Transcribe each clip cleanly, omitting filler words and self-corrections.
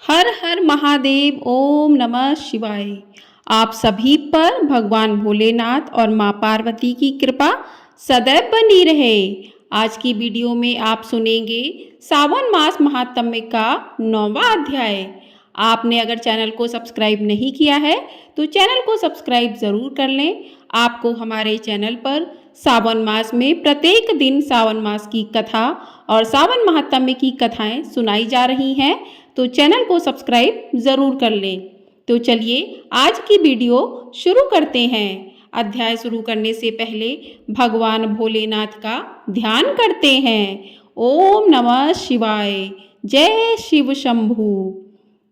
हर हर महादेव। ओम नमः शिवाय। आप सभी पर भगवान भोलेनाथ और माँ पार्वती की कृपा सदैव बनी रहे। आज की वीडियो में आप सुनेंगे सावन मास महात्म्य का 9वां अध्याय। आपने अगर चैनल को सब्सक्राइब नहीं किया है तो चैनल को सब्सक्राइब जरूर कर लें। आपको हमारे चैनल पर सावन मास में प्रत्येक दिन सावन मास की कथा और सावन महात्म्य की कथाएं सुनाई जा रही हैं, तो चैनल को सब्सक्राइब जरूर कर लें। तो चलिए आज की वीडियो शुरू करते हैं। अध्याय शुरू करने से पहले भगवान भोलेनाथ का ध्यान करते हैं। ओम नमः शिवाय। जय शिव शंभू।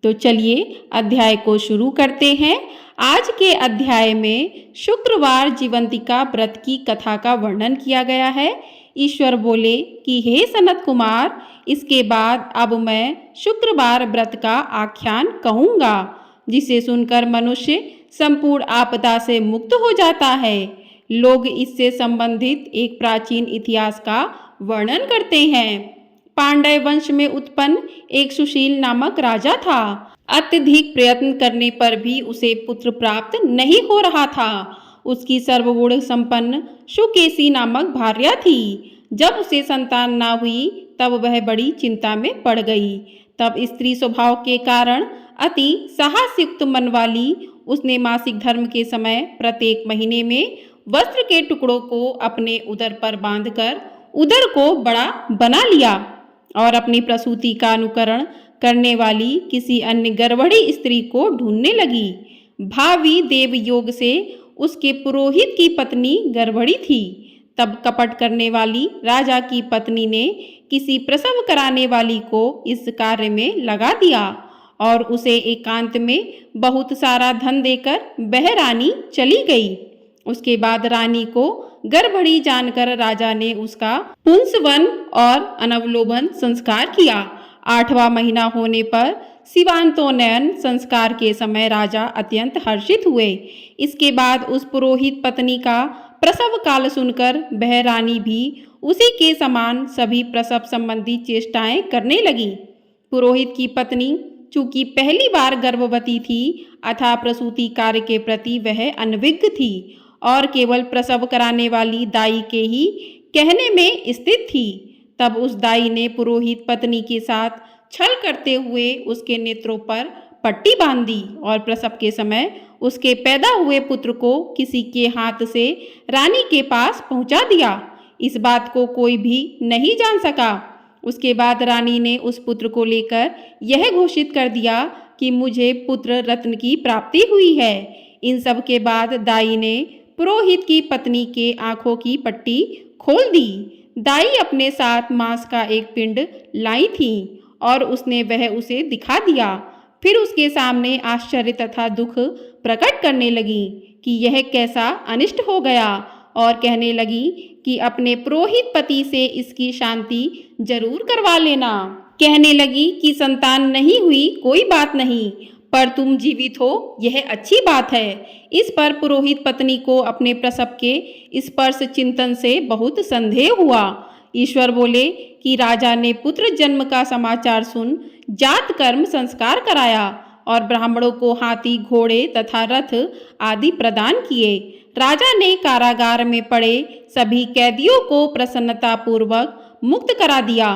तो चलिए अध्याय को शुरू करते हैं। आज के अध्याय में शुक्रवार जीवंतिका व्रत की कथा का वर्णन किया गया है। ईश्वर बोले कि हे सनत कुमार, इसके बाद अब मैं शुक्रवार व्रत का आख्यान कहूँगा, जिसे सुनकर मनुष्य संपूर्ण आपदा से मुक्त हो जाता है। लोग इससे संबंधित एक प्राचीन इतिहास का वर्णन करते हैं। पांड्य वंश में उत्पन्न एक सुशील नामक राजा था। अत्यधिक प्रयत्न करने पर भी उसे पुत्र प्राप्त नहीं हो रहा था। उसकी सर्वगुण संपन्न सुकेसी नामक भार्या थी। जब उसे संतान ना हुई तब वह बड़ी चिंता में पड़ गई। तब स्त्री स्वभाव के कारण अति साहसयुक्त मन वाली उसने मासिक धर्म के समय प्रत्येक महीने में वस्त्र के टुकड़ों को अपने उदर पर बांधकर उदर को बड़ा बना लिया और अपनी प्रसूति का अनुकरण करने वाली किसी अन्य गर्भवती स्त्री को ढूंढने लगी। भावी देव योग से उसके पुरोहित की पत्नी गर्भवती थी। तब कपट करने वाली राजा की पत्नी ने किसी प्रसव कराने वाली को इस कार्य में लगा दिया और उसे एकांत में बहुत सारा धन देकर वह रानी चली गई। उसके बाद रानी को गर्भवती जानकर राजा ने उसका पुंसवन और अनवलोकन संस्कार किया। 8वां महीना होने पर शिवांतोनयन संस्कार के समय राजा अत्यंत हर्षित हुए। इसके बाद उस पुरोहित पत्नी का प्रसव काल सुनकर वह रानी भी उसी के समान सभी प्रसव संबंधी चेष्टाएं करने लगी। पुरोहित की पत्नी चूंकि पहली बार गर्भवती थी, अतः प्रसूति कार्य के प्रति वह अनभिज्ञ थी और केवल प्रसव कराने वाली दाई के ही कहने में स्थित थी। तब उस दाई ने पुरोहित पत्नी के साथ छल करते हुए उसके नेत्रों पर पट्टी बांधी और प्रसव के समय उसके पैदा हुए पुत्र को किसी के हाथ से रानी के पास पहुंचा दिया। इस बात को कोई भी नहीं जान सका। उसके बाद रानी ने उस पुत्र को लेकर यह घोषित कर दिया कि मुझे पुत्र रत्न की प्राप्ति हुई है। इन सब के बाद दाई ने पुरोहित की पत्नी के आंखों की पट्टी खोल दी। दाई अपने साथ मांस का एक पिंड लाई थी और उसने वह उसे दिखा दिया। फिर उसके सामने आश्चर्य तथा दुख प्रकट करने लगी कि यह कैसा अनिष्ट हो गया और कहने लगी कि अपने पुरोहित पति से इसकी शांति जरूर करवा लेना। कहने लगी कि संतान नहीं हुई कोई बात नहीं, पर तुम जीवित हो यह अच्छी बात है। इस पर पुरोहित पत्नी को अपने प्रसव के स्पर्श चिंतन से बहुत संदेह हुआ। ईश्वर बोले कि राजा ने पुत्र जन्म का समाचार सुन जात कर्म संस्कार कराया और ब्राह्मणों को हाथी घोड़े तथा रथ आदि प्रदान किए। राजा ने कारागार में पड़े सभी कैदियों को प्रसन्नता पूर्वक मुक्त करा दिया।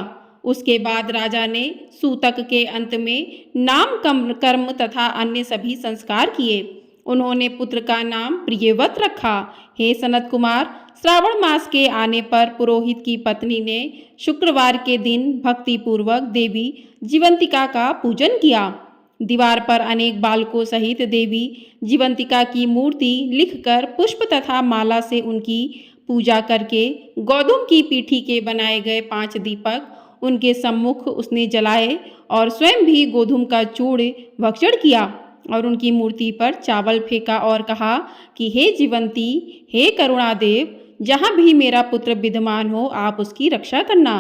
उसके बाद राजा ने सूतक के अंत में नाम कर्म तथा अन्य सभी संस्कार किए। उन्होंने पुत्र का नाम प्रियव्रत रखा। हे सनत कुमार, श्रावण मास के आने पर पुरोहित की पत्नी ने शुक्रवार के दिन भक्ति पूर्वक देवी जीवंतिका का पूजन किया। दीवार पर अनेक बालकों सहित देवी जीवंतिका की मूर्ति लिखकर पुष्प तथा माला से उनकी पूजा करके गौतम की पीठी के बनाए गए 5 दीपक उनके सम्मुख उसने जलाए और स्वयं भी गोधूम का चूर्ण भक्षण किया और उनकी मूर्ति पर चावल फेंका और कहा कि हे जीवंती, हे करुणादेव, जहाँ भी मेरा पुत्र विद्यमान हो आप उसकी रक्षा करना।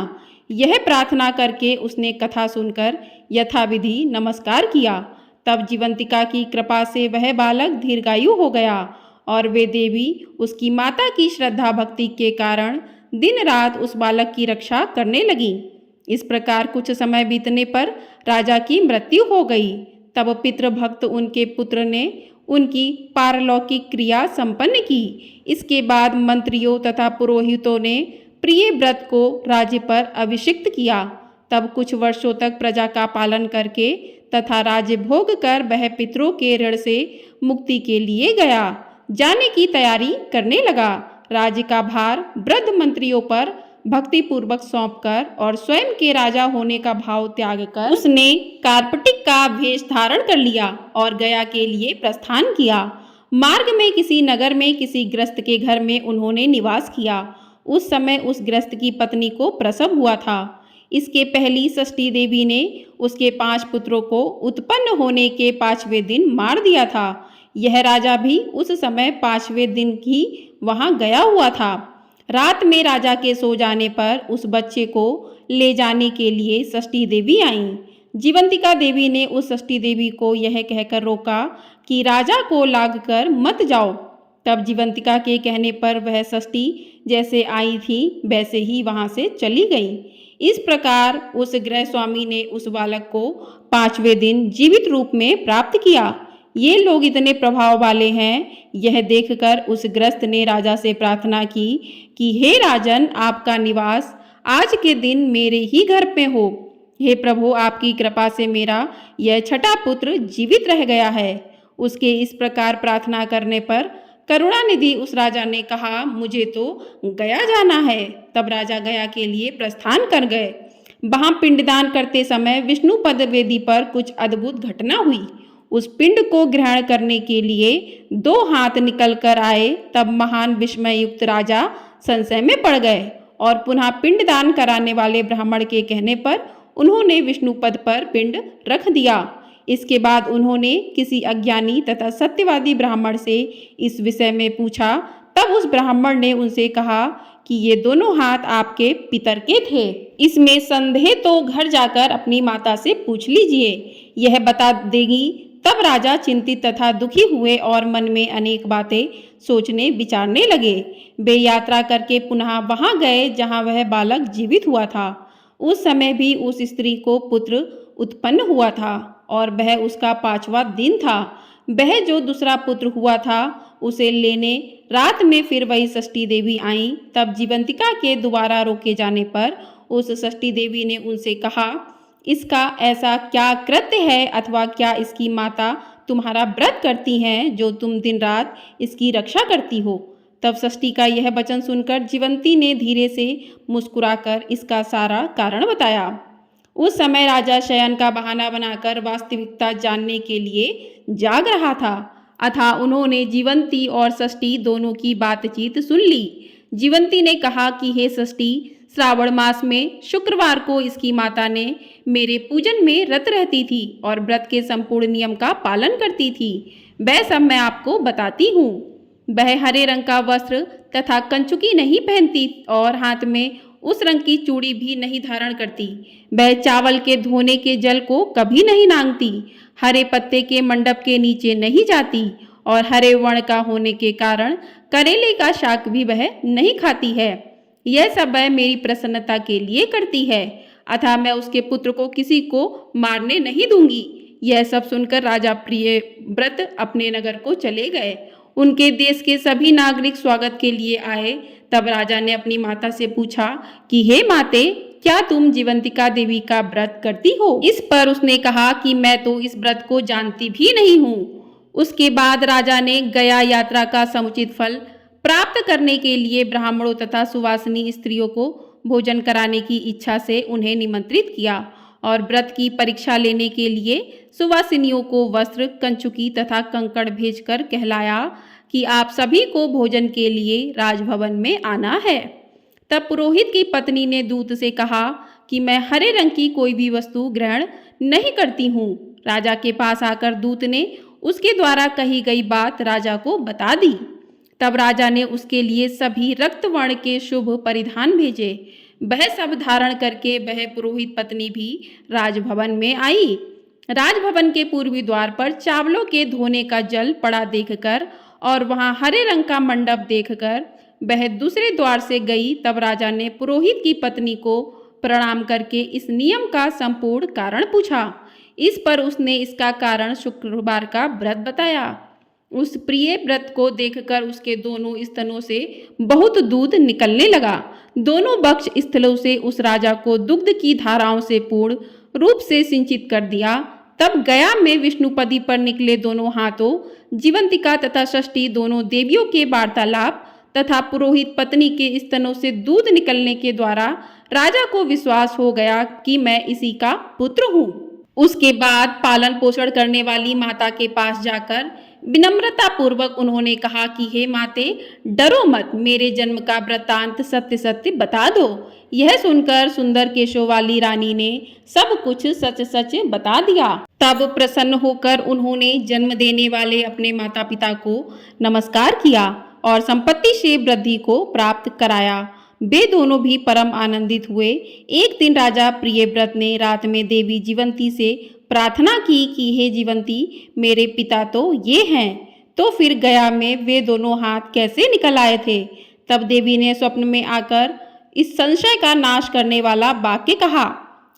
यह प्रार्थना करके उसने कथा सुनकर यथाविधि नमस्कार किया। तब जीवंतिका की कृपा से वह बालक दीर्घायु हो गया और वे देवी उसकी माता की श्रद्धा भक्ति के कारण दिन रात उस बालक की रक्षा करने लगी। इस प्रकार कुछ समय बीतने पर राजा की मृत्यु हो गई। तब पितृभक्त उनके पुत्र ने उनकी पारलौकिक क्रिया संपन्न की। इसके बाद मंत्रियों तथा पुरोहितों ने प्रिय व्रत को राज्य पर अभिषिक्त किया। तब कुछ वर्षों तक प्रजा का पालन करके तथा राज्य भोग कर वह पितरों के ऋण से मुक्ति के लिए गया जाने की तैयारी करने लगा। राज्य का भार वृद्ध मंत्रियों पर भक्ति पूर्वक सौंपकर और स्वयं के राजा होने का भाव त्याग कर उसने कार्पटिक का वेश धारण कर लिया और गया के लिए प्रस्थान किया। मार्ग में किसी नगर में किसी गृहस्थ के घर में उन्होंने निवास किया। उस समय उस गृहस्थ की पत्नी को प्रसव हुआ था। इसके पहली षष्ठी देवी ने उसके 5 पुत्रों को उत्पन्न होने के 5वें दिन मार दिया था। यह राजा भी उस समय 5वें दिन ही वहां गया हुआ था। रात में राजा के सो जाने पर उस बच्चे को ले जाने के लिए षष्ठी देवी आईं। जीवंतिका देवी ने उस षष्ठी देवी को यह कहकर रोका कि राजा को लाग कर मत जाओ। तब जीवंतिका के कहने पर वह षष्ठी जैसे आई थी वैसे ही वहां से चली गई। इस प्रकार उस गृह स्वामी ने उस बालक को 5वें दिन जीवित रूप में प्राप्त किया। ये लोग इतने प्रभाव वाले हैं, यह देखकर उस गृहस्थ ने राजा से प्रार्थना की कि हे राजन, आपका निवास आज के दिन मेरे ही घर में हो। हे प्रभु, आपकी कृपा से मेरा यह छठा पुत्र जीवित रह गया है। उसके इस प्रकार प्रार्थना करने पर करुणानिधि उस राजा ने कहा, मुझे तो गया जाना है। तब राजा गया के लिए प्रस्थान कर गए। वहां पिंडदान करते समय विष्णुपद वेदी पर कुछ अद्भुत घटना हुई। उस पिंड को ग्रहण करने के लिए 2 हाथ निकल कर आए। तब महान विस्मय युक्त राजा संशय में पड़ गए और पुनः पिंडदान कराने वाले ब्राह्मण के कहने पर उन्होंने विष्णुपद पर पिंड रख दिया। इसके बाद उन्होंने किसी अज्ञानी तथा सत्यवादी ब्राह्मण से इस विषय में पूछा। तब उस ब्राह्मण ने उनसे कहा कि ये दोनों हाथ आपके पितर के थे। इसमें संदेह तो घर जाकर अपनी माता से पूछ लीजिए, यह बता देगी। तब राजा चिंतित तथा दुखी हुए और मन में अनेक बातें सोचने विचारने लगे। वे यात्रा करके पुनः वहां गए जहां वह बालक जीवित हुआ था। उस समय भी उस स्त्री को पुत्र उत्पन्न हुआ था और वह उसका 5वां दिन था। वह जो दूसरा पुत्र हुआ था उसे लेने रात में फिर वही षष्ठी देवी आईं। तब जीवंतिका के दोबारा रोके जाने पर उस षष्ठी देवी ने उनसे कहा, इसका ऐसा क्या कृत्य है अथवा क्या इसकी माता तुम्हारा व्रत करती हैं जो तुम दिन रात इसकी रक्षा करती हो। तब षष्ठी का यह वचन सुनकर जीवंती ने धीरे से मुस्कुराकर इसका सारा कारण बताया। उस समय राजा शयन का बहाना बनाकर वास्तविकता जानने के लिए जाग रहा था। अतः उन्होंने जीवंती और षष्ठी दोनों की बातचीत सुन ली। जीवंती ने कहा कि हे षष्ठी, श्रावण मास में शुक्रवार को इसकी माता ने मेरे पूजन में रत रहती थी और व्रत के संपूर्ण नियम का पालन करती थी। वह सब मैं आपको बताती हूँ। वह हरे रंग का वस्त्र तथा कंचुकी नहीं पहनती और हाथ में उस रंग की चूड़ी भी नहीं धारण करती। वह चावल के धोने के जल को कभी नहीं नांगती, हरे पत्ते के मंडप के नीचे नहीं जाती और हरे वर्ण का होने के कारण करेले का शाक भी वह नहीं खाती है। यह सब वह मेरी प्रसन्नता के लिए करती है, अतः मैं उसके पुत्र को किसी को मारने नहीं दूंगी। यह सब सुनकर राजा प्रिय व्रत अपने नगर को चले गए। उनके देश के सभी नागरिक स्वागत के लिए आए। तब राजा ने अपनी माता से पूछा कि हे माते, क्या तुम जीवंतिका देवी का व्रत करती हो? इस पर उसने कहा कि मैं तो इस व्रत को जानती भी नहीं हूँ। उसके बाद राजा ने गया यात्रा का समुचित फल प्राप्त करने के लिए ब्राह्मणों तथा सुवासिनी स्त्रियों को भोजन कराने की इच्छा से उन्हें निमंत्रित किया और व्रत की परीक्षा लेने के लिए सुवासिनियों को वस्त्र, कंचुकी तथा कंकड़ भेजकर कहलाया कि आप सभी को भोजन के लिए राजभवन में आना है। तब पुरोहित की पत्नी ने दूत से कहा कि मैं हरे रंग की कोई भी वस्तु ग्रहण नहीं करती हूँ। राजा के पास आकर दूत ने उसके द्वारा कही गई बात राजा को बता दी। तब राजा ने उसके लिए सभी रक्त वर्ण के शुभ परिधान भेजे। वह सब धारण करके वह पुरोहित पत्नी भी राजभवन में आई। राजभवन के पूर्वी द्वार पर चावलों के धोने का जल पड़ा देखकर और वहां हरे रंग का मंडप देखकर वह दूसरे द्वार से गई। तब राजा ने पुरोहित की पत्नी को प्रणाम करके इस नियम का संपूर्ण कारण पूछा। इस पर उसने इसका कारण शुक्रवार का व्रत बताया। उस प्रिय व्रत को देखकर उसके दोनों स्तनों से बहुत दूध निकलने लगा। दोनों वक्ष स्थलों से उस राजा को दुग्ध की धाराओं से पूर्ण रूप से सिंचित कर दिया। तब गया में विष्णुपदी पर निकले दोनों हाथों जीवंतिका तथा षष्ठी दोनों देवियों के वार्तालाप तथा पुरोहित पत्नी के स्तनों से दूध निकलने के द्वारा राजा को विश्वास हो गया कि मैं इसी का पुत्र हूँ। उसके बाद पालन पोषण करने वाली माता के पास जाकर विनम्रता पूर्वक उन्होंने कहा कि हे माते, डरो मत, मेरे जन्म का वृत्तांत सत्य सत्य बता दो। यह सुनकर सुंदर केशों वाली रानी ने सब कुछ सच सच बता दिया। तब प्रसन्न होकर उन्होंने जन्म देने वाले अपने माता पिता को नमस्कार किया और संपत्ति से वृद्धि को प्राप्त कराया। वे दोनों भी परम आनंदित हुए। एक दिन राजा प्रियव्रत ने रात में देवी जीवंती से प्रार्थना की कि हे जीवंती, मेरे पिता तो ये हैं। तो फिर गया में वे दोनों हाथ कैसे निकल आए थे? तब देवी ने स्वप्न में आकर इस संशय का नाश करने वाला वाक्य कहा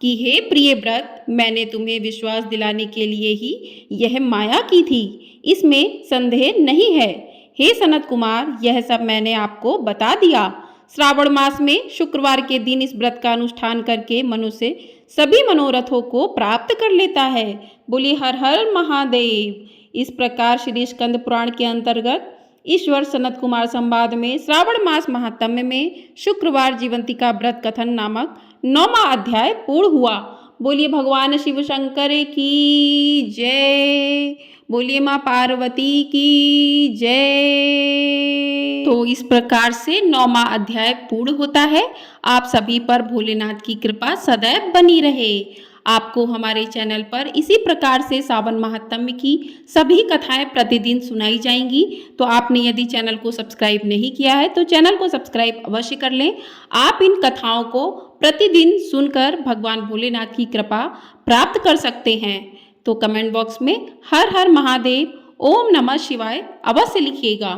कि हे प्रियव्रत, मैंने तुम्हें विश्वास दिलाने के लिए ही यह माया की थी, इसमें संदेह नहीं है। हे सनत कुमार, यह सब मैंने आपको बता दिया। श्रावण मास में शुक्रवार के दिन इस व्रत का अनुष्ठान करके मनुष्य सभी मनोरथों को प्राप्त कर लेता है। बोलिए हर हर महादेव। इस प्रकार श्री स्कंद पुराण के अंतर्गत ईश्वर सनत कुमार संवाद में श्रावण मास महात्म्य में शुक्रवार जीवंतिका व्रत कथन नामक 9वां अध्याय पूर्ण हुआ। बोलिए भगवान शिव शंकर की जय। बोलिए माँ पार्वती की जय। तो इस प्रकार से 9वां अध्याय पूर्ण होता है। आप सभी पर भोलेनाथ की कृपा सदैव बनी रहे। आपको हमारे चैनल पर इसी प्रकार से सावन महात्म्य की सभी कथाएं प्रतिदिन सुनाई जाएंगी। तो आपने यदि चैनल को सब्सक्राइब नहीं किया है तो चैनल को सब्सक्राइब अवश्य कर लें। आप इन कथाओं को प्रतिदिन सुनकर भगवान भोलेनाथ की कृपा प्राप्त कर सकते हैं। तो कमेंट बॉक्स में हर हर महादेव, ओम नमः शिवाय अवश्य लिखिएगा।